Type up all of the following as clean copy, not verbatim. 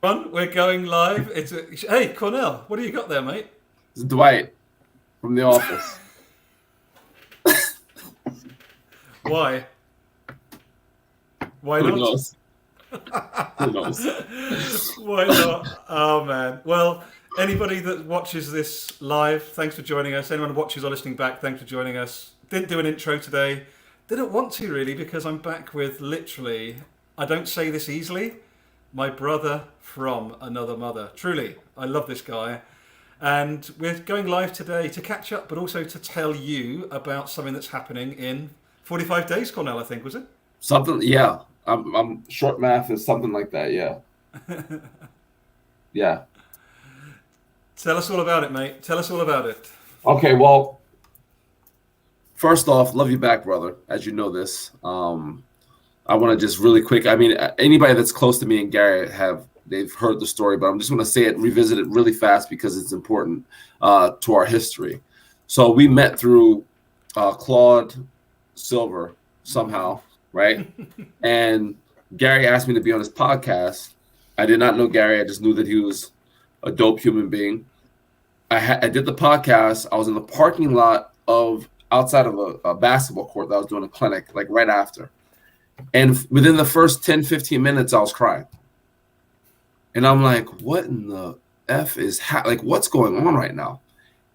We're going live. Hey, Cornell, what do you got there, mate? It's Dwight from The Office. Why? Why Who not? knows? Who knows? Why not? Oh, man. Well, anybody that watches this live, thanks for joining us. Anyone who watches or listening back, thanks for joining us. Didn't do an intro today. Didn't want to, really, because I'm back with literally, I don't say this easily, my brother from another mother. Truly, I love this guy. And we're going live today to catch up, but also to tell you about something that's happening in 45 days, Cornell, I think, was it? Something, yeah. I'm short math is something like that, yeah. Yeah. Tell us all about it, mate. Tell us all about it. Okay, well, first off, love you back, brother, as you know this. I want to just really quick, I mean, anybody that's close to me and Gary they've heard the story, but I'm just going to say it, revisit it really fast because it's important to our history. So we met through Claude Silver somehow, right? And Gary asked me to be on his podcast. I did not know Gary. I just knew that he was a dope human being. I did the podcast. I was in the parking lot outside of a basketball court that I was doing a clinic, like right after. And within the first 10, 15 minutes, I was crying. And I'm like, what in the F is like, what's going on right now?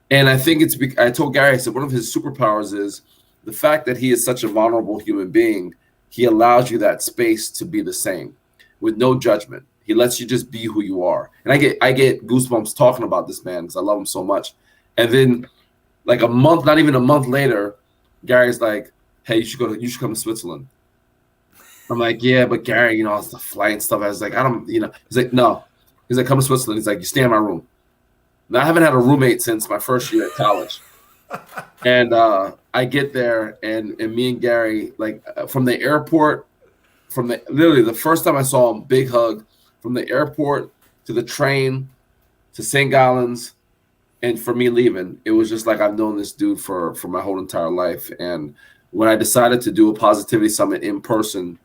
And I think I told Gary, I said, one of his superpowers is the fact that he is such a vulnerable human being. He allows you that space to be the same with no judgment. He lets you just be who you are. And I get goosebumps talking about this man because I love him so much. And then like a month, not even a month later, Gary's like, hey, you should come to Switzerland. I'm like, yeah, but Gary, it's the flight and stuff. I was like, he's like, no. He's like, come to Switzerland. He's like, you stay in my room. Now, I haven't had a roommate since my first year at college. And I get there and me and Gary, like from the airport, literally the first time I saw him, big hug, from the airport to the train to St. Gallen's, and for me leaving, it was just like I've known this dude for my whole entire life. And when I decided to do a Positivity Summit in person,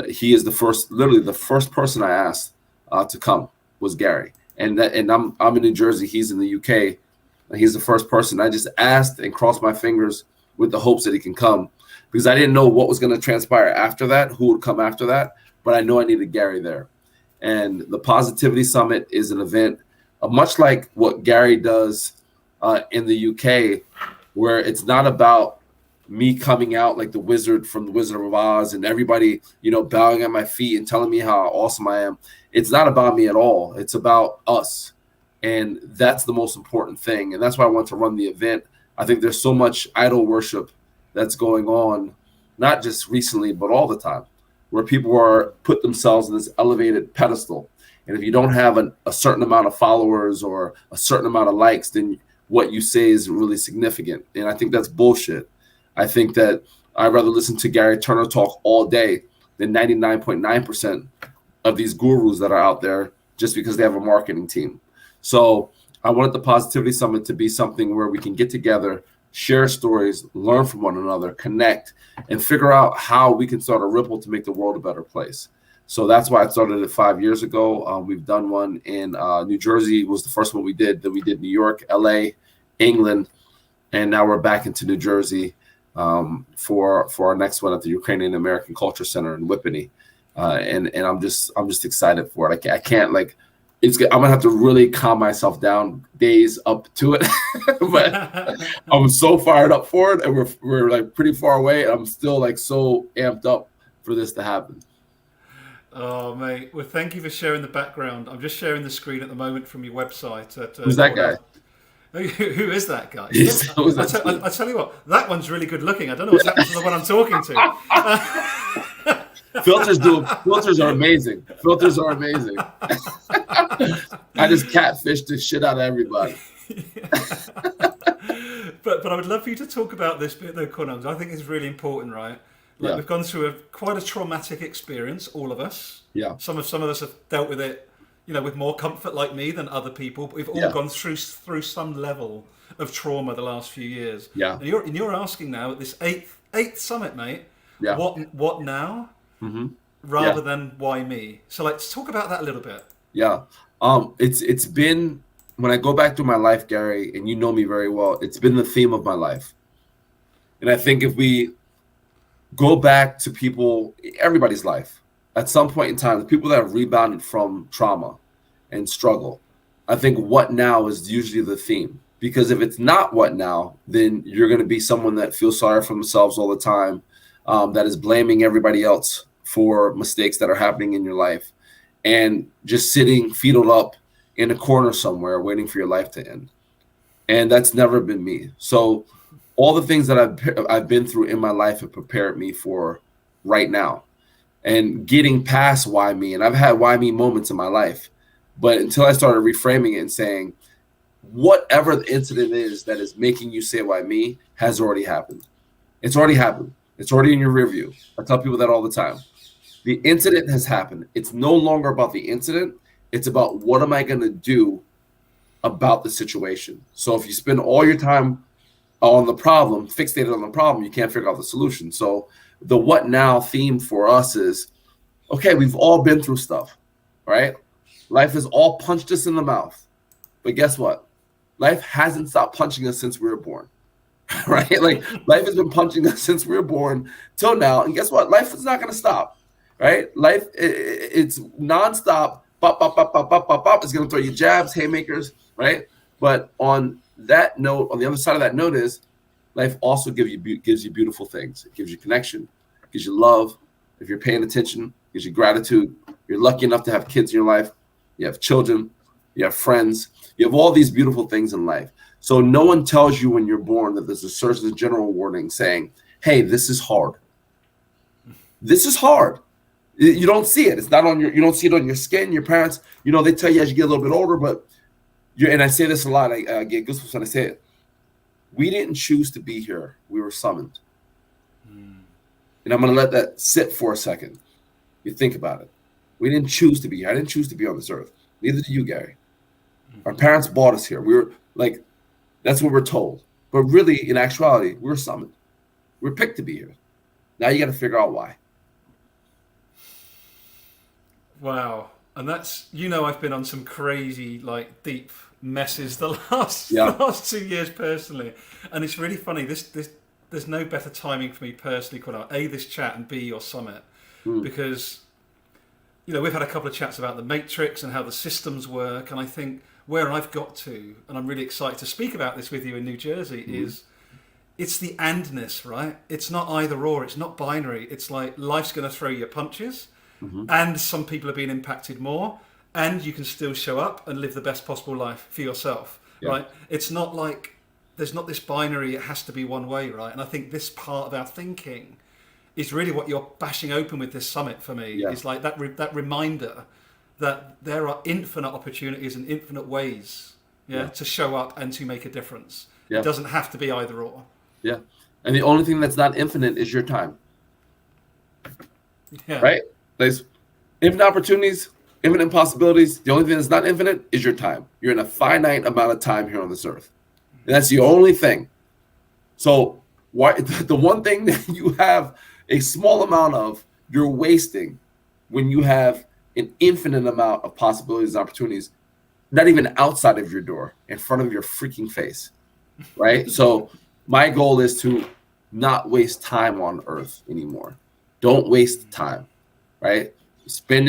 he is literally the first person I asked to come was Gary. And I'm in New Jersey, he's in the UK, and he's the first person. I just asked and crossed my fingers with the hopes that he can come, because I didn't know what was going to transpire after that, who would come after that, but I know I needed Gary there. And the Positivity Summit is an event much like what Gary does in the UK, where it's not about me coming out like the wizard from the Wizard of Oz and everybody, bowing at my feet and telling me how awesome I am. It's not about me at all. It's about us. And that's the most important thing. And that's why I want to run the event. I think there's so much idol worship that's going on, not just recently, but all the time, where people are put themselves in this elevated pedestal. And if you don't have a certain amount of followers or a certain amount of likes, then what you say is really significant. And I think that's bullshit. I think that I'd rather listen to Gary Turner talk all day than 99.9% of these gurus that are out there just because they have a marketing team. So I wanted the Positivity Summit to be something where we can get together, share stories, learn from one another, connect, and figure out how we can start a ripple to make the world a better place. So that's why I started it 5 years ago. We've done one in New Jersey was the first one we did. Then we did New York, LA, England, and now we're back into New Jersey for our next one at the Ukrainian American Culture Center in Whippany, and I'm just excited for it. I can't like I'm gonna have to really calm myself down days up to it, but I'm so fired up for it, and we're like pretty far away. And I'm still like so amped up for this to happen. Oh, mate. Well, thank you for sharing the background. I'm just sharing the screen at the moment from your website. Who's that guy? Who is that guy? I tell you what, that one's really good looking. I don't know what's happened to the one I'm talking to. Filters are amazing. Filters are amazing. I just catfish the shit out of everybody. But I would love for you to talk about this bit though, Conor, because I think it's really important, right? Like we've gone through quite a traumatic experience, all of us. Yeah. Some of us have dealt with it, with more comfort like me than other people. But we've all gone through some level of trauma the last few years. Yeah. And you're asking now at this eighth summit, mate. Yeah. What now? Mm-hmm. Rather than why me? So let's talk about that a little bit. Yeah. It's been, when I go back to my life, Gary, and you know me very well, it's been the theme of my life. And I think if we go back to people, everybody's life, at some point in time, the people that have rebounded from trauma and struggle, I think what now is usually the theme. Because if it's not what now, then you're going to be someone that feels sorry for themselves all the time, that is blaming everybody else for mistakes that are happening in your life, and just sitting feetled up in a corner somewhere waiting for your life to end. And that's never been me. So all the things that I've been through in my life have prepared me for right now, and getting past why me. And I've had why me moments in my life, but until I started reframing it and saying, whatever the incident is that is making you say why me has already happened. It's already happened. It's already in your rear view. I tell people that all the time. The incident has happened. It's no longer about the incident. It's about, what am I going to do about the situation? So if you spend all your time on the problem, fixated on the problem, you can't figure out the solution. So the what now theme for us is, okay, we've all been through stuff, right? Life has all punched us in the mouth. But guess what? Life hasn't stopped punching us since we were born. Right? Like, life has been punching us since we were born till now. And guess what? Life is not going to stop. Right? Life, it's nonstop. Bop, bop, bop, bop, bop, bop, bop. It's going to throw you jabs, haymakers, right? But on that note, on the other side of that note is, life also gives you beautiful things. It gives you connection, it gives you love. If you're paying attention, it gives you gratitude. You're lucky enough to have kids in your life. You have children. You have friends. You have all these beautiful things in life. So no one tells you when you're born that there's a Surgeon General warning saying, hey, this is hard. This is hard. You don't see it. It's not on you don't see it on your skin. Your parents, they tell you as you get a little bit older, but and I say this a lot. I get goosebumps when I say it. We didn't choose to be here. We were summoned. And I'm going to let that sit for a second. You think about it. We didn't choose to be here. I didn't choose to be on this earth. Neither did you, Gary. Our parents brought us here. We were like, that's what we're told. But really, in actuality, we were summoned. We were picked to be here. Now you got to figure out why. Wow. And that's, I've been on some crazy, deep messes the last 2 years personally. And it's really funny. There's no better timing for me personally, A, this chat, and B, your summit. Because, we've had a couple of chats about the matrix and how the systems work. And I think where I've got to, and I'm really excited to speak about this with you in New Jersey, is it's the andness, right? It's not either or. It's not binary. It's like life's going to throw you punches. And some people are being impacted more, and you can still show up and live the best possible life for yourself, right? It's not like there's not this binary, it has to be one way, right? And I think this part of our thinking is really what you're bashing open with this summit for me. Is like that reminder that there are infinite opportunities and infinite ways to show up and to make a difference. It doesn't have to be either or. Yeah. And the only thing that's not infinite is your time. Right? There's infinite opportunities, infinite possibilities. The only thing that's not infinite is your time. You're in a finite amount of time here on this earth. And that's the only thing. So the one thing that you have a small amount of, you're wasting when you have an infinite amount of possibilities and opportunities, not even outside of your door, in front of your freaking face. Right? So my goal is to not waste time on earth anymore. Don't waste time. Right? Spend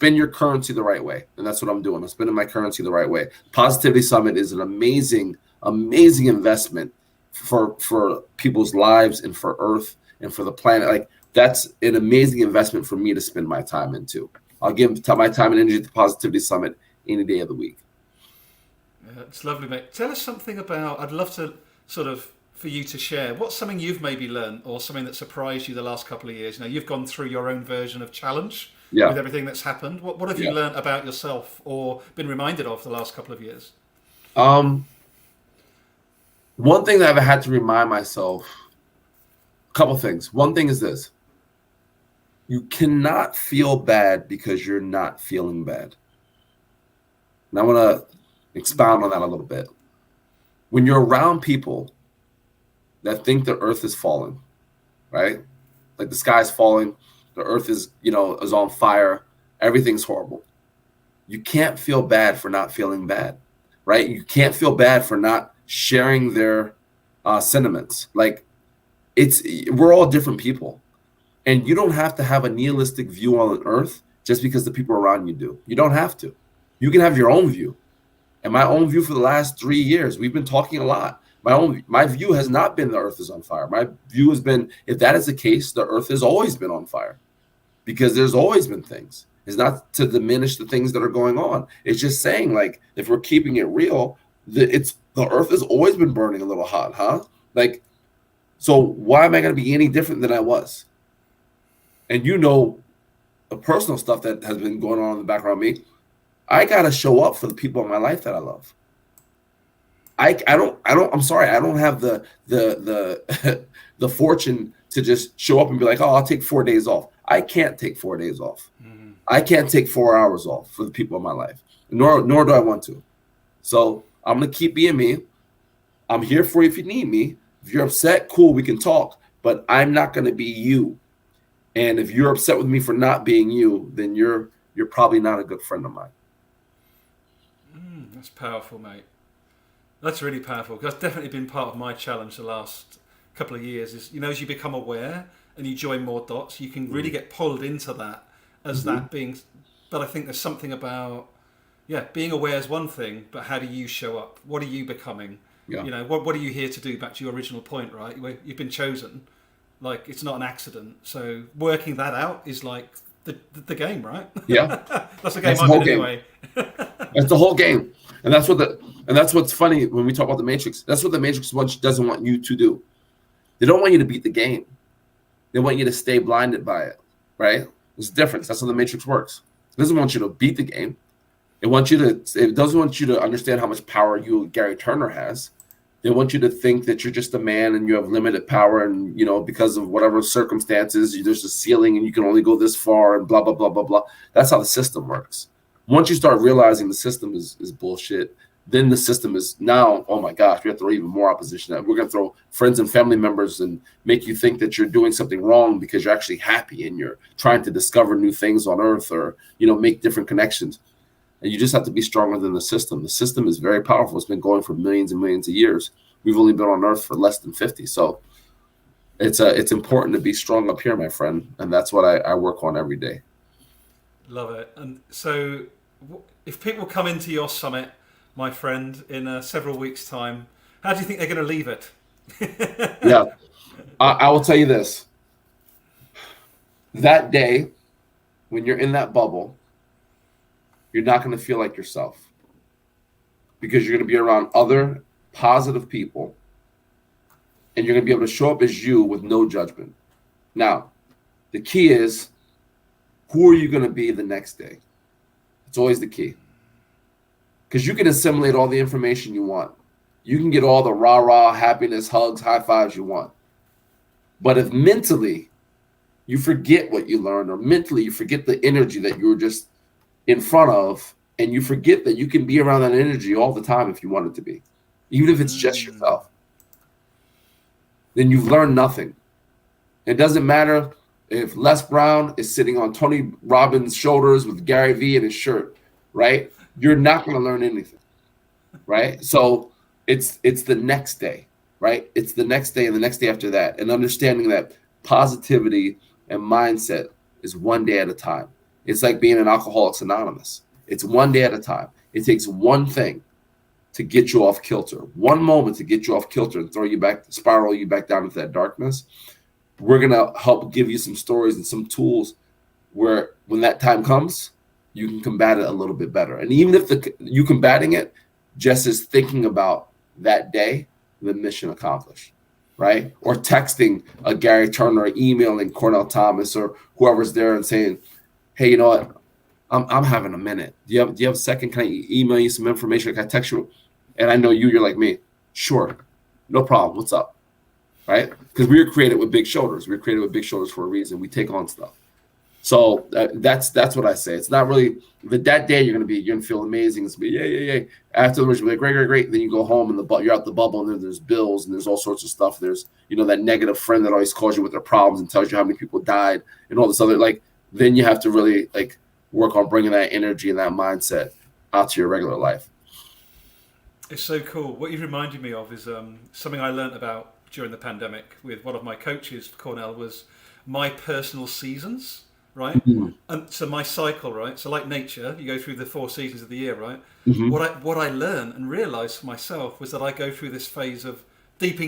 your currency the right way. And that's what I'm doing. I'm spending my currency the right way. Positivity Summit is an amazing, amazing investment for people's lives and for Earth and for the planet. Like, that's an amazing investment for me to spend my time into. I'll give my time and energy to the Positivity Summit any day of the week. Yeah, it's lovely, mate. Tell us something about, I'd love to for you to share. What's something you've maybe learned, or something that surprised you the last couple of years? You've gone through your own version of challenge with everything that's happened. What have you learned about yourself or been reminded of the last couple of years? One thing that I've had to remind myself, a couple things. One thing is this: you cannot feel bad because you're not feeling bad. And I want to expound on that a little bit. When you're around people that think the earth is falling, right? Like, the sky's falling, the earth is, is on fire, everything's horrible. you can't feel bad for not feeling bad, right? You can't feel bad for not sharing their sentiments. Like, we're all different people, and you don't have to have a nihilistic view on earth just because the people around you do. You don't have to. You can have your own view. And my own view for the last 3 years, we've been talking a lot. My view has not been the earth is on fire. My view has been, if that is the case, the earth has always been on fire, because there's always been things. It's not to diminish the things that are going on. It's just saying, like, if we're keeping it real, the earth has always been burning a little hot, huh? Like, so why am I going to be any different than I was? And the personal stuff that has been going on in the background of me, I got to show up for the people in my life that I love. I'm sorry, I don't have the the fortune to just show up and be like, oh, I'll take 4 days off. I can't take 4 days off. Mm-hmm. I can't take 4 hours off for the people in my life, nor do I want to. So I'm going to keep being me. I'm here for you if you need me. If you're upset, cool, we can talk, but I'm not going to be you. And if you're upset with me for not being you, then you're probably not a good friend of mine. That's powerful, mate. That's really powerful, because that's definitely been part of my challenge the last couple of years is, as you become aware and you join more dots, you can really get pulled into that as that being, but I think there's something about, being aware is one thing, but how do you show up? What are you becoming? Yeah. What are you here to do? Back to your original point, right? You've been chosen. Like, it's not an accident. So working that out is like the game, right? Yeah. That's the game I'm in anyway. That's the whole game. And that's what's funny when we talk about the Matrix. That's what the Matrix doesn't want you to do. They don't want you to beat the game. They want you to stay blinded by it, right? There's a difference. That's how the Matrix works. It doesn't want you to beat the game. It doesn't want you to understand how much power Gary Turner has. They want you to think that you're just a man and you have limited power, and because of whatever circumstances, there's a ceiling and you can only go this far and blah blah blah blah blah. That's how the system works. Once you start realizing the system is bullshit, then the system is now, oh my gosh, we have to throw even more opposition at. We're going to throw friends and family members and make you think that you're doing something wrong because you're actually happy and you're trying to discover new things on earth, or make different connections. And you just have to be stronger than the system. The system is very powerful. It's been going for millions and millions of years. We've only been on earth for less than 50. So it's important to be strong up here, my friend. And that's what I work on every day. Love it. And so if people come into your summit, my friend, in several weeks' time, how do you think they're going to leave it? Yeah. I will tell you this. That day, when you're in that bubble, you're not going to feel like yourself, because you're going to be around other positive people, and you're going to be able to show up as you with no judgment. Now, the key is, who are you going to be the next day? It's always the key, because you can assimilate all the information you want. You can get all the rah-rah, happiness, hugs, high fives you want. But if mentally you forget what you learned, or mentally you forget the energy that you were just in front of, and you forget that you can be around that energy all the time if you want it to be, even if it's just yourself, then you've learned nothing. It doesn't matter if Les Brown is sitting on Tony Robbins' shoulders with Gary Vee in his shirt, right? You're not going to learn anything, right? So it's the next day, right? It's the next day and the next day after that, and understanding that positivity and mindset is one day at a time. It's like being an Alcoholics Anonymous. It's one day at a time. It takes one thing to get you off kilter, one moment to get you off kilter and spiral you back down into that darkness. We're going to help give you some stories and some tools where, when that time comes, you can combat it a little bit better. And even if you combating it just is thinking about that day, the mission accomplished, right? Or texting a Gary Turner, or emailing Cornell Thomas or whoever's there and saying, hey, you know what? I'm having a minute. Do you have a second? Can I email you some information? Can I text you? And I know you're like me. Sure. No problem. What's up? Right? Because we were created with big shoulders. We were created with big shoulders for a reason. We take on stuff. So that's what I say. It's not really that day you're gonna feel amazing. It's gonna be yay. Afterwards you're like great. Then you go home and you're out the bubble, and then there's bills and there's all sorts of stuff. There's that negative friend that always calls you with their problems and tells you how many people died and all this other, like, then you have to really work on bringing that energy and that mindset out to your regular life. It's so cool. What you've reminded me of is something I learnt about during the pandemic with one of my coaches, Cornell, was my personal seasons, right? Mm-hmm. And so my cycle, right? So like nature, you go through the 4 seasons of the year, right? Mm-hmm. What I learned and realised for myself was that I go through this phase of deep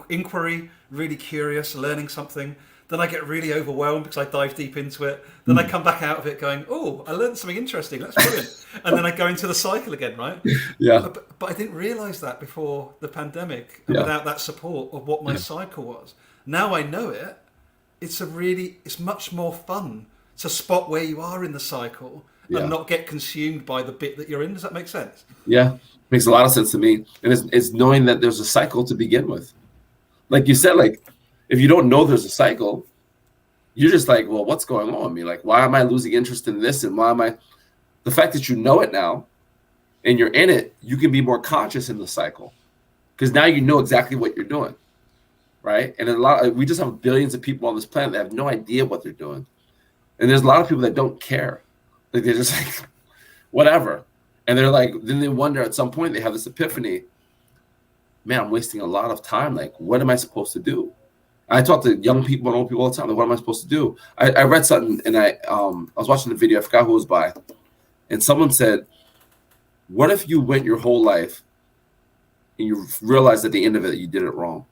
inquiry, really curious, learning something. Then I get really overwhelmed because I dive deep into it. Then I come back out of it going, oh, I learned something interesting. That's brilliant. And then I go into the cycle again, right? Yeah. But I didn't realise that before the pandemic, and Yeah. without that support of what my cycle was. Now I know it. It's much more fun to spot where you are in the cycle and not get consumed by the bit that you're in. Does that make sense? Yeah. Makes a lot of sense to me. And it's knowing that there's a cycle to begin with. Like you said, like, if you don't know there's a cycle, you're just like, well, what's going on with me? Like, why am I losing interest in this? And why am I? The fact that you know it now and you're in it, you can be more conscious in the cycle because now you know exactly what you're doing, right? And we just have billions of people on this planet that have no idea what they're doing. And there's a lot of people that don't care. Like, they're just like, whatever. And they're like, then they wonder at some point, they have this epiphany, man, I'm wasting a lot of time. Like, what am I supposed to do? I talk to young people and old people all the time. Like, what am I supposed to do? I read something and I was watching the video. I forgot who it was by. And someone said, what if you went your whole life and you realized at the end of it that you did it wrong?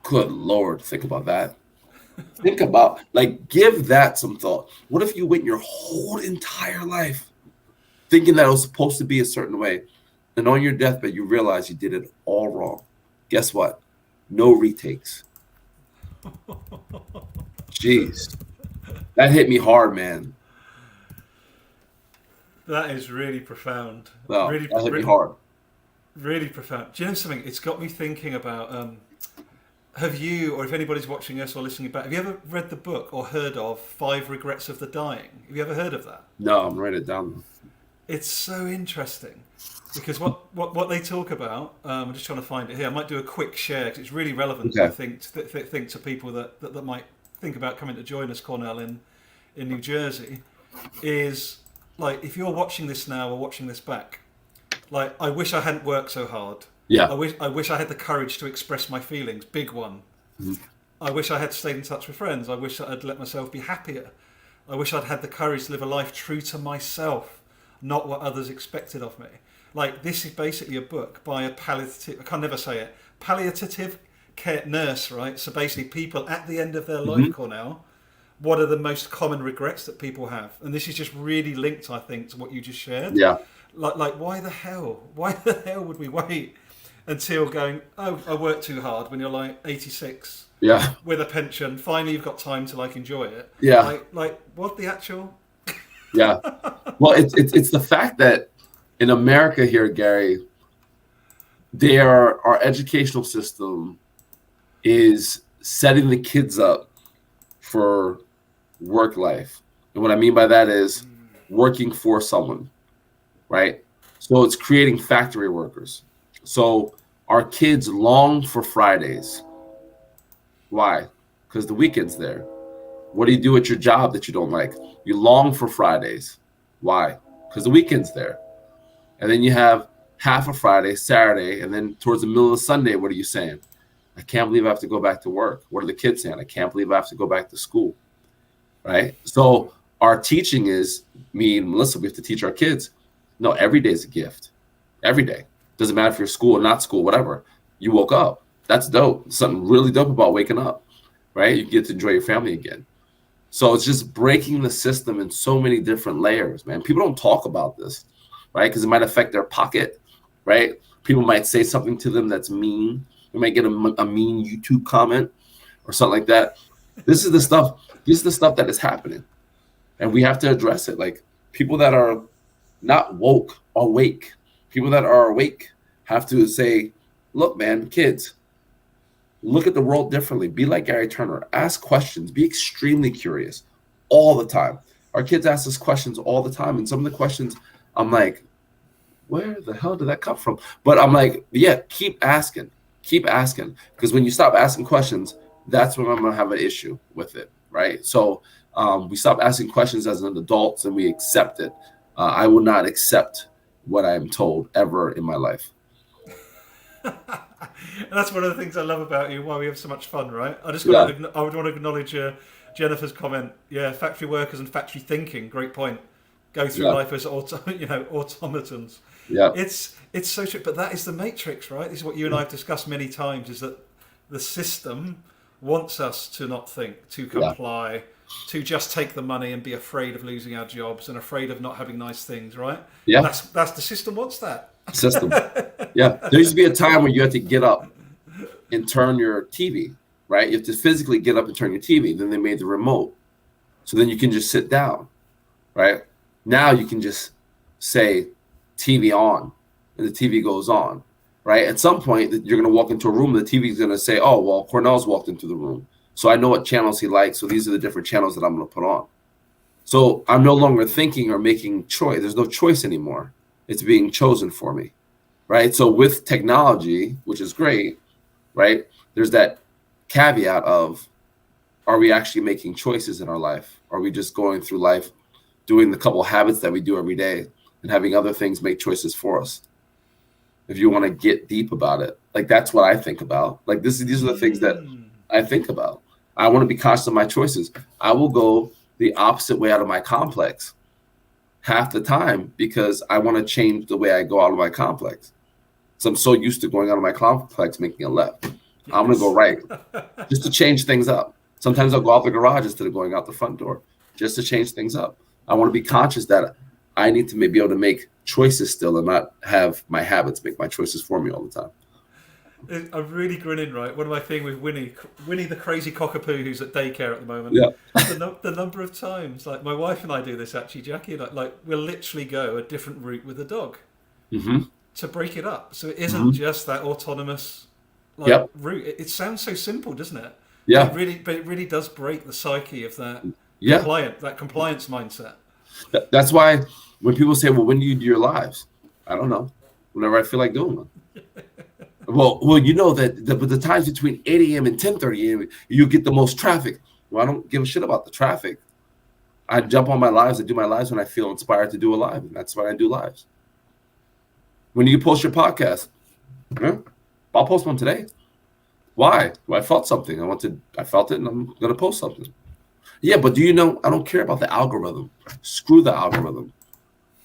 Good Lord, think about that. Think about, like, give that some thought. What if you went your whole entire life thinking that it was supposed to be a certain way, and on your deathbed you realize you did it all wrong? Guess what? No retakes. Jeez. That hit me hard, man. That is really profound. No, Really, that hit me hard. Really profound. Do you know something? It's got me thinking about, have you, or if anybody's watching us or listening back, have you ever read the book or heard of 5 Regrets of the Dying? Have you ever heard of that? No, I'm writing it down. It's so interesting because what they talk about, I'm just trying to find it here. I might do a quick share because it's really relevant, I think, to people that might think about coming to join us, Cornell, in New Jersey, is like, if you're watching this now or watching this back, like, I wish I hadn't worked so hard. Yeah. I wish I had the courage to express my feelings. Big one. Mm-hmm. I wish I had stayed in touch with friends. I wish I'd let myself be happier. I wish I'd had the courage to live a life true to myself, not what others expected of me. Like, this is basically a book by a palliative care nurse, right? So basically, people at the end of their life, Cornell, what are the most common regrets that people have? And this is just really linked, I think, to what you just shared. Yeah. Like, why the hell would we wait until going, oh, I worked too hard when you're like 86 with a pension, finally you've got time to like enjoy it. Yeah. Like what the actual? Yeah. Well, it's the fact that in America here, Gary, our educational system is setting the kids up for work life. And what I mean by that is working for someone, right? So it's creating factory workers. So our kids long for Fridays. Why? Because the weekend's there. What do you do at your job that you don't like? You long for Fridays. Why? Because the weekend's there. And then you have half of Friday, Saturday, and then towards the middle of Sunday, what are you saying? I can't believe I have to go back to work. What are the kids saying? I can't believe I have to go back to school, right? So our teaching is, me and Melissa, we have to teach our kids, no, every day is a gift. Every day. Doesn't matter if you're school or not school, whatever. You woke up. That's dope. Something really dope about waking up, right? You get to enjoy your family again. So it's just breaking the system in so many different layers, man. People don't talk about this, right? Because it might affect their pocket, right? People might say something to them that's mean. They might get a mean YouTube comment or something like that. This is the stuff that is happening. And we have to address it. Like, people that are not woke, awake. People that are awake have to say, look, man, kids, look at the world differently. Be like Gary Turner. Ask questions. Be extremely curious all the time. Our kids ask us questions all the time. And some of the questions, I'm like, where the hell did that come from? But I'm like, yeah, keep asking. Keep asking. Because when you stop asking questions, that's when I'm going to have an issue with it, right? So We stop asking questions as an adult and we accept it. I will not accept what I am told ever in my life. And that's one of the things I love about you. Why we have so much fun, right? I just Yeah, I would want to acknowledge Jennifer's comment. Yeah, factory workers and factory thinking. Great point. Go through yeah, life as automatons. yeah, It's so true. But that is the matrix, right? This is what you and I have discussed many times. Is that the system wants us to not think, to yeah, comply, to just take the money and be afraid of losing our jobs and afraid of not having nice things, right? yeah. That's the system wants that. System. Yeah. There used to be a time where you had to get up and turn your TV, right? You have to physically get up and turn your TV. Then they made the remote. So then you can just sit down, right? Now you can just say TV on and the TV goes on, right? At some point, you're going to walk into a room and the TV is going to say, oh, well, Cornell's walked into the room. So I know what channels he likes. So these are the different channels that I'm going to put on. So I'm no longer thinking or making choice. There's no choice anymore. It's being chosen for me, right? So with technology, which is great, right? There's that caveat of, are we actually making choices in our life? Are we just going through life doing the couple habits that we do every day and having other things make choices for us? If you want to get deep about it, like that's what I think about. Like these are the things that I think about. I want to be conscious of my choices. I will go the opposite way out of my complex half the time because I want to change the way I go out of my complex. So I'm so used to going out of my complex, making a left. Yes. I'm going to go right just to change things up. Sometimes I'll go out the garage instead of going out the front door just to change things up. I want to be conscious that I need to be able to make choices still and not have my habits make my choices for me all the time. I'm really grinning, right? What am I saying with Winnie the crazy cockapoo who's at daycare at the moment? Yeah. The number of times, like my wife and I do this actually, Jackie, like we'll literally go a different route with the dog to break it up. So it isn't just that autonomous route. It sounds so simple, doesn't it? Yeah. But it really does break the psyche of that compliance mindset. That's why when people say, well, when do you do your lives? I don't know. Whenever I feel like doing them. Well, you know that the times between 8 a.m. and 10:30 a.m. you get the most traffic. Well, I don't give a shit about the traffic. I jump on my lives. I do my lives when I feel inspired to do a live, and that's when I do lives. When you post your podcast, I'll post one today. Why? Well, I felt something. I felt it, and I'm gonna post something. Yeah, but do you know? I don't care about the algorithm. Screw the algorithm,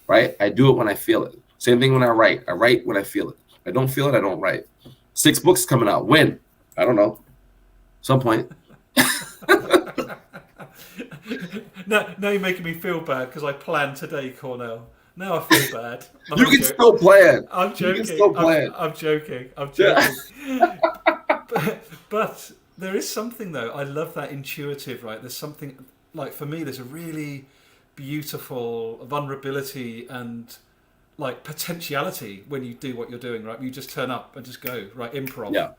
right? I do it when I feel it. Same thing when I write. I write when I feel it. I don't feel it, I don't write. 6 books coming out. When? I don't know. Some point. Now you're making me feel bad because I planned today, Cornell. Now I feel bad. You can still plan. I'm joking. You can still plan. I'm joking. Yeah. But there is something though. I love that intuitive, right? There's something like for me. There's a really beautiful vulnerability and like potentiality when you do what you're doing, right? You just turn up and just go, right? Improv,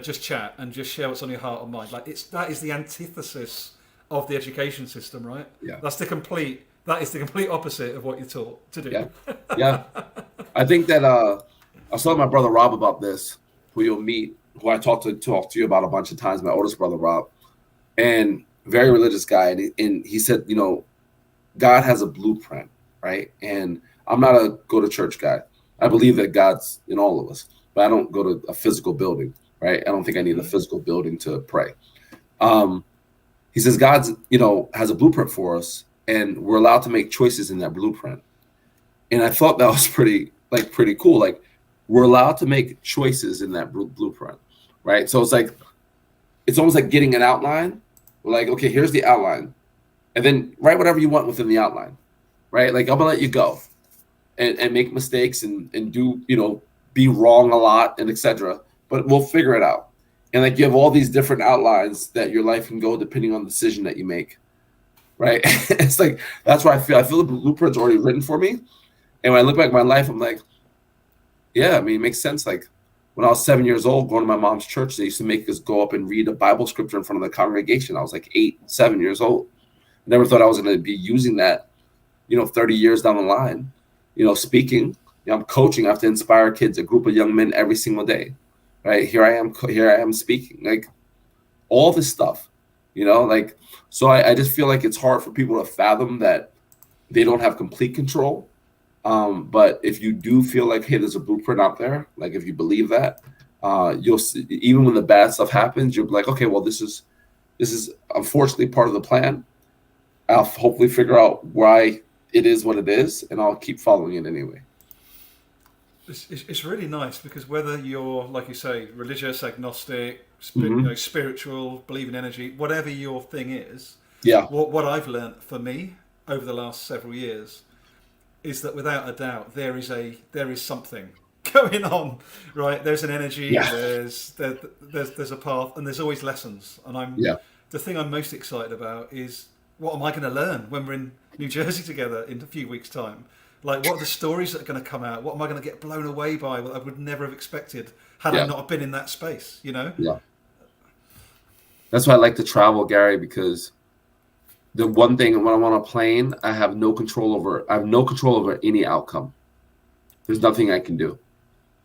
just chat and just share what's on your heart or mind. Like that is the antithesis of the education system, right? Yeah. That is the complete opposite of what you're taught to do. Yeah. Yeah. I think that I was telling my brother Rob about this, who you'll meet, who I talk to you about a bunch of times, my oldest brother Rob, and very religious guy, and he said, you know, God has a blueprint, right? And I'm not a go to church guy. I believe that God's in all of us, but I don't go to a physical building, right? I don't think I need a physical building to pray. He says God's, has a blueprint for us, and we're allowed to make choices in that blueprint. And I thought that was pretty cool. Like we're allowed to make choices in that blueprint, right? So it's almost like getting an outline. We're like, okay, here's the outline, and then write whatever you want within the outline, right? Like I'm gonna let you go. And make mistakes and do, be wrong a lot and etc. But we'll figure it out. And like you have all these different outlines that your life can go depending on the decision that you make, right? It's like, that's why I feel the blueprint's already written for me. And when I look back at my life, I'm like, yeah, I mean, it makes sense. Like when I was 7 years old, going to my mom's church, they used to make us go up and read a Bible scripture in front of the congregation. I was like 7 years old. Never thought I was going to be using that, 30 years down the line. Speaking, I'm coaching. I have to inspire kids, a group of young men every single day, right? Here I am speaking, like all this stuff. Like, so I just feel like it's hard for people to fathom that they don't have complete control. But if you do feel like, hey, there's a blueprint out there, like if you believe that, you'll see, even when the bad stuff happens, you'll be like, okay, well, this is unfortunately part of the plan. I'll hopefully figure out why it is what it is, and I'll keep following it anyway. It's really nice because whether you're, like you say, religious, agnostic, Mm-hmm. spiritual, believe in energy, whatever your thing is, Yeah, what I've learnt for me over the last several years is that without a doubt there is something going on, right? There's an energy, yeah, there's a path, and there's always lessons. And yeah, the thing I'm most excited about is what am I going to learn when we're in New Jersey together in a few weeks' time? Like, what are the stories that are going to come out? What am I going to get blown away by that I would never have expected had I yeah, not been in that space? yeah. That's why I like to travel, Gary, because the one thing when I'm on a plane, I have no control over. I have no control over any outcome. There's nothing I can do.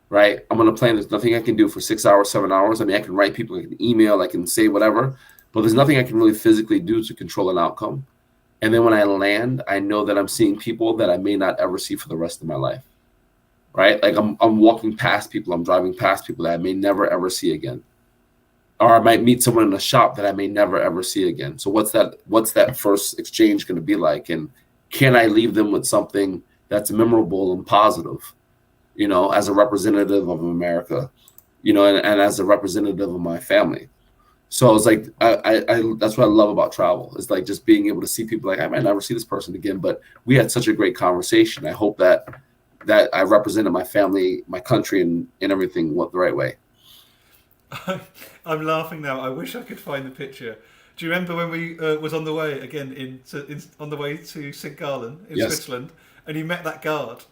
Right? I'm on a plane. There's nothing I can do for 6 hours, 7 hours. I mean, I can write people, I can email, I can say whatever, but there's nothing I can really physically do to control an outcome. And then when I land, I know that I'm seeing people that I may not ever see for the rest of my life. Right? Like I'm walking past people, I'm driving past people that I may never ever see again. Or I might meet someone in a shop that I may never ever see again. So what's that first exchange going to be like? And can I leave them with something that's memorable and positive? As a representative of America, and as a representative of my family. So it's like I that's what I love about travel. It's like just being able to see people like I might never see this person again, but we had such a great conversation. I hope that I represented my family, my country, and everything the right way. I'm laughing now. I wish I could find the picture. Do you remember when we was on the way again on the way to St. Gallen in Yes. Switzerland, and you met that guard?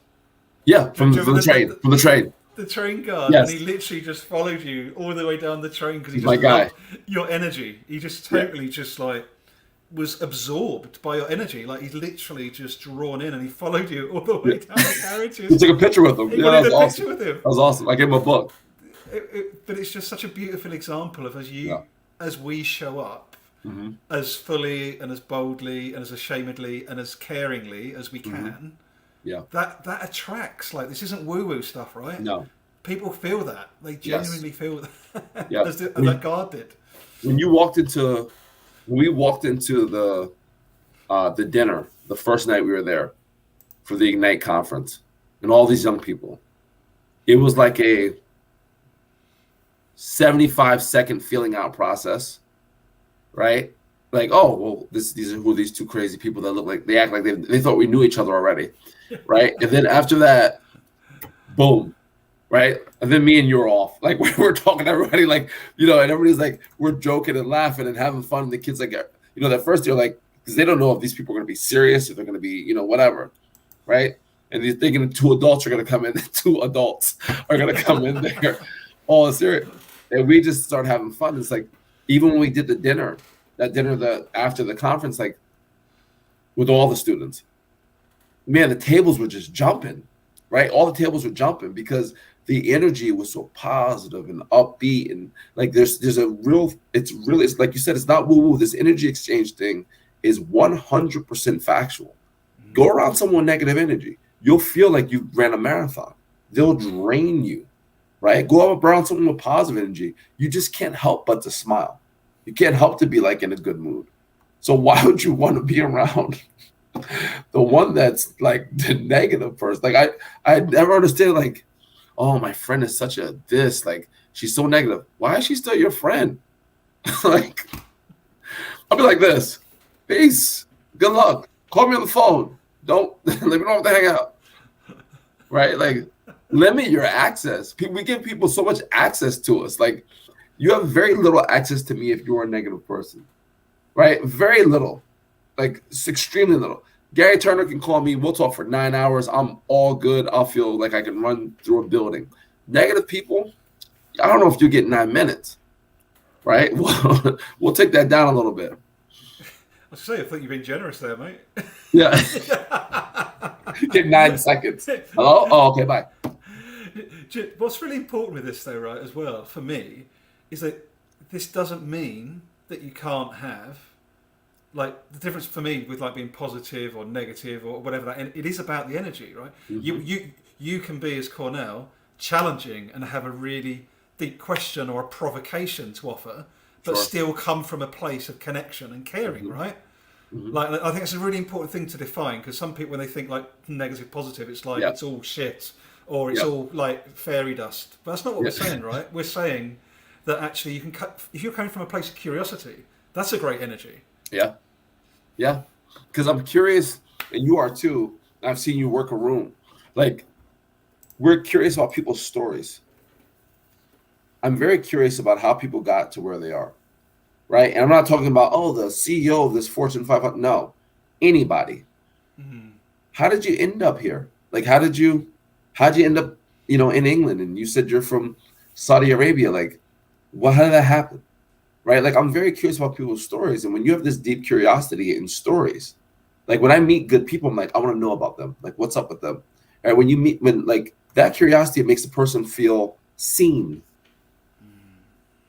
Yeah, Do you from the remember train. From the train. the train guard, and he Yes. literally just followed you all the way down the train because he He's just my guy. loved your energy. He just Yeah. totally just like was absorbed by your energy. Like he's literally just drawn in, and he followed you all the Yeah. way down the We carriages. took a picture with him. He Yeah, that wanted was a awesome. picture with him. That was awesome. I gave him a book. But it's just such a beautiful example of Yeah. as we show up Hmm. as fully and as boldly and as ashamedly and as caringly as we Hmm. can. Yeah. That attracts. Like this isn't woo woo stuff, right? No. People feel that. They Yes. genuinely feel that, Yeah. as that guard did. When we walked into the dinner the first night we were there for the Ignite conference, and all these young people, it was like a 75-second feeling out process, right? Like, oh well, these are who these two crazy people that look like they act like they thought we knew each other already, right? And then after that, boom, right? And then me and you are off. Like we're talking to everybody, like, and everybody's like, we're joking and laughing and having fun. And the kids like, that first they're like, because they don't know if these people are going to be serious, if they're going to be, whatever, right? And they're thinking two adults are going to come in, two adults are going to come in there, all serious. And we just start having fun. It's like, even when we did that dinner that after the conference, like with all the students, man, the tables were just jumping, right? All the tables were jumping because the energy was so positive and upbeat, and like it's like you said, it's not woo woo. This energy exchange thing is 100% factual. Go around someone negative energy, you'll feel like you ran a marathon. They'll drain you, right? Go up around someone with positive energy, you just can't help but to smile. You can't help to be like in a good mood. So why would you want to be around the one that's like the negative person? Like I never understand, like, oh, my friend is such a this, like she's so negative. Why is she still your friend? Like, I'll be like this. Peace. Good luck. Call me on the phone. Don't let me know if to hang out. Right? Like, limit your access. We give people so much access to us. Like, you have very little access to me if you're a negative person. Right? Very little. Like, it's extremely little. Gary Turner can call me. We'll talk for 9 hours. I'm all good. I'll feel like I can run through a building. Negative people, I don't know if you get 9 minutes, right? We'll take that down a little bit. I was say, I thought you've been generous there, mate. Yeah. Get 9 seconds. Hello? Oh, okay, bye. What's really important with this, though, right, as well, for me, is that this doesn't mean that you can't have. Like the difference for me with like being positive or negative or whatever that, and it is about the energy, right? You can be as Cornell challenging and have a really deep question or a provocation to offer, but still come from a place of connection and caring, right? Like I think it's a really important thing to define, because some people when they think like negative positive, it's like it's all shit or it's all like fairy dust. But that's not what we're saying, right? We're saying that actually you can if you're coming from a place of curiosity, that's a great energy. Yeah, because I'm curious, and you are too. I've seen you work a room. Like, we're curious about people's stories. I'm very curious about how people got to where they are, right? And I'm not talking about, the CEO of this Fortune 500. No, anybody. How did you end up here? Like, how'd you end up, in England? And you said you're from Saudi Arabia. Like, how did that happen? Right? Like, I'm very curious about people's stories. And when you have this deep curiosity in stories, like when I meet good people, I'm like, I want to know about them. Like, what's up with them? Right? When like that curiosity, it makes the person feel seen.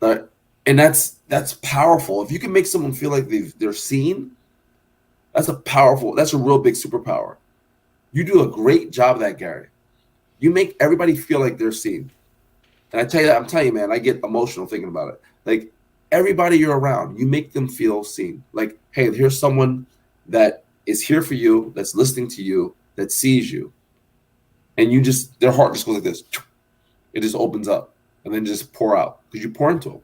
And that's powerful. If you can make someone feel like they're seen, that's a real big superpower. You do a great job of that, Gary. You make everybody feel like they're seen. And I'm telling you, man, I get emotional thinking about it. Like, everybody you're around, you make them feel seen. Like, hey, here's someone that is here for you, that's listening to you, that sees you. And their heart just goes like this. It just opens up and then just pour out because you pour into them,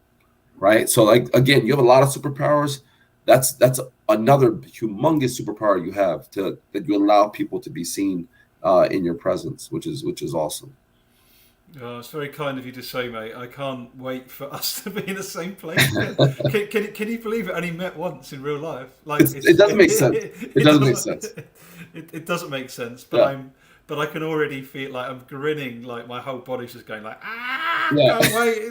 right? So, like, again, you have a lot of superpowers. That's another humongous superpower you have that you allow people to be seen in your presence, which is awesome. Oh, it's very kind of you to say, mate. I can't wait for us to be in the same place. Can you believe it? Only met once in real life. Like it doesn't make sense. It doesn't make sense. It doesn't make sense. But but I can already feel like I'm grinning. Like my whole body's just going like, can't wait.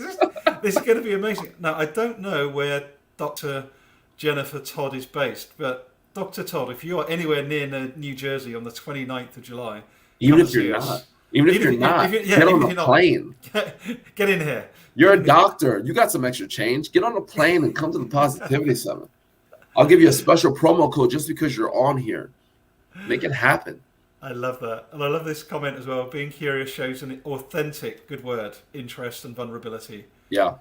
This is going to be amazing. Now I don't know where Dr. Jennifer Todd is based, but Dr. Todd, if you are anywhere near New Jersey on the 29th of July, even if you're not. Even if you're not, get on a plane. Get in here. You're a doctor. You got some extra change. Get on a plane and come to the Positivity Summit. I'll give you a special promo code just because you're on here. Make it happen. I love that. And I love this comment as well. Being curious shows an authentic, good word, interest and vulnerability. Yeah.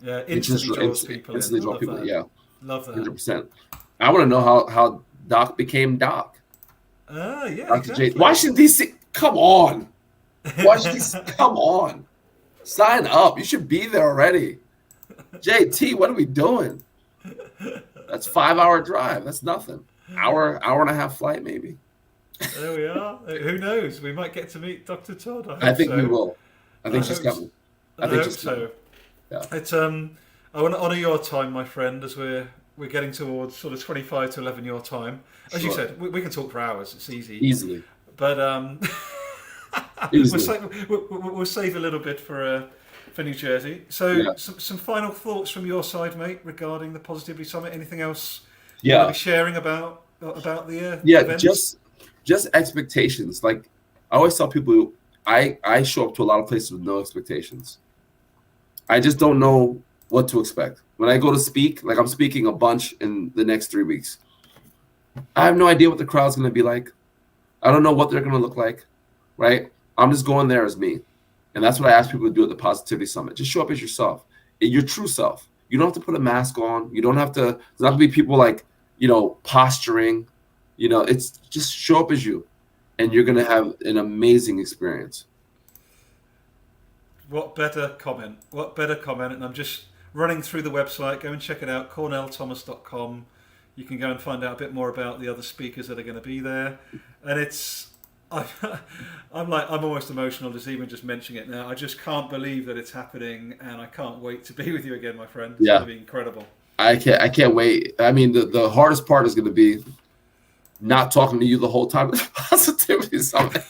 Yeah, instantly draws people in. Instantly draw people in, yeah. Love that. 100%. I want to know how Doc became Doc. Yeah, Dr. exactly. Washington, D.C. Come on. Come on. Sign up. You should be there already. JT, what are we doing? That's 5-hour drive. That's nothing. Hour and a half flight, maybe. There we are. Who knows? We might get to meet Dr. Todd. I think we will. I think she's coming. I hope so. Yeah. It's I want to honour your time, my friend, as we're getting towards sort of 25 to 11 your time. As you said, we can talk for hours. It's easy. Easily. But we'll save a little bit for New Jersey. So some final thoughts from your side, mate, regarding the Positivity Summit. Anything else you want to be sharing about the events? Just expectations. Like I always tell people, I show up to a lot of places with no expectations. I just don't know what to expect. When I go to speak, like I'm speaking a bunch in the next 3 weeks, I have no idea what the crowd's going to be like. I don't know what they're going to look like, right? I'm just going there as me. And that's what I ask people to do at the Positivity Summit. Just show up as yourself, your true self. You don't have to put a mask on. You don't have to, there's not going to be people like, posturing. It's just show up as you, and you're going to have an amazing experience. What better comment? And I'm just running through the website. Go and check it out, cornellthomas.com. You can go and find out a bit more about the other speakers that are going to be there. And I'm almost emotional just mentioning it now. I just can't believe that it's happening, and I can't wait to be with you again, my friend. It's going to be incredible. I can't wait. I mean, the hardest part is going to be not talking to you the whole time at the Positivity Summit.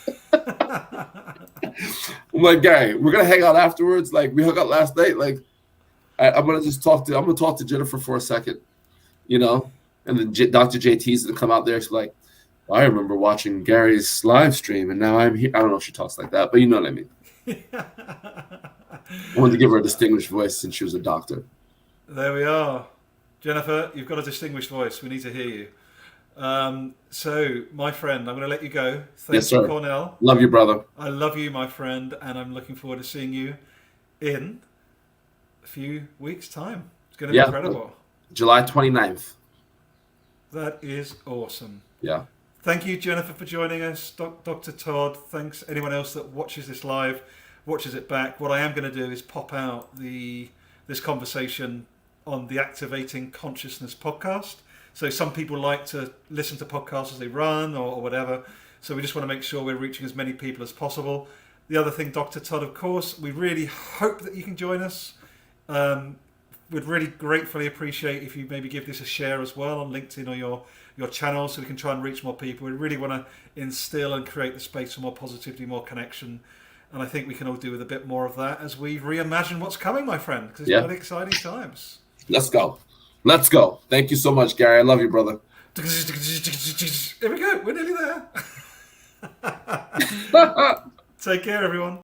I'm like, Gary, we're gonna hang out afterwards. Like we hung out last night. Like I'm gonna talk to Jennifer for a second, and then Dr. JT's gonna come out there. She's like, I remember watching Gary's live stream, and now I'm here. I don't know if she talks like that, but you know what I mean. I wanted to give her a distinguished voice since she was a doctor. There we are. Jennifer, you've got a distinguished voice. We need to hear you. So, my friend, I'm going to let you go. Yes, Thank you, sir. Cornell. Love you, brother. I love you, my friend, and I'm looking forward to seeing you in a few weeks' time. It's going to be incredible. July 29th. That is awesome. Yeah. Thank you, Jennifer, for joining us. Dr. Todd, thanks anyone else that watches this live, watches it back. What I am going to do is pop out this conversation on the Activating Consciousness podcast. So some people like to listen to podcasts as they run or whatever. So we just want to make sure we're reaching as many people as possible. The other thing, Dr. Todd, of course, we really hope that you can join us. We'd really gratefully appreciate if you maybe give this a share as well on LinkedIn or your channel so we can try and reach more people. We really want to instill and create the space for more positivity, more connection. And I think we can all do with a bit more of that as we reimagine what's coming, my friend, because it's really exciting times. Let's go. Let's go. Thank you so much, Gary. I love you, brother. Here we go. We're nearly there. Take care, everyone.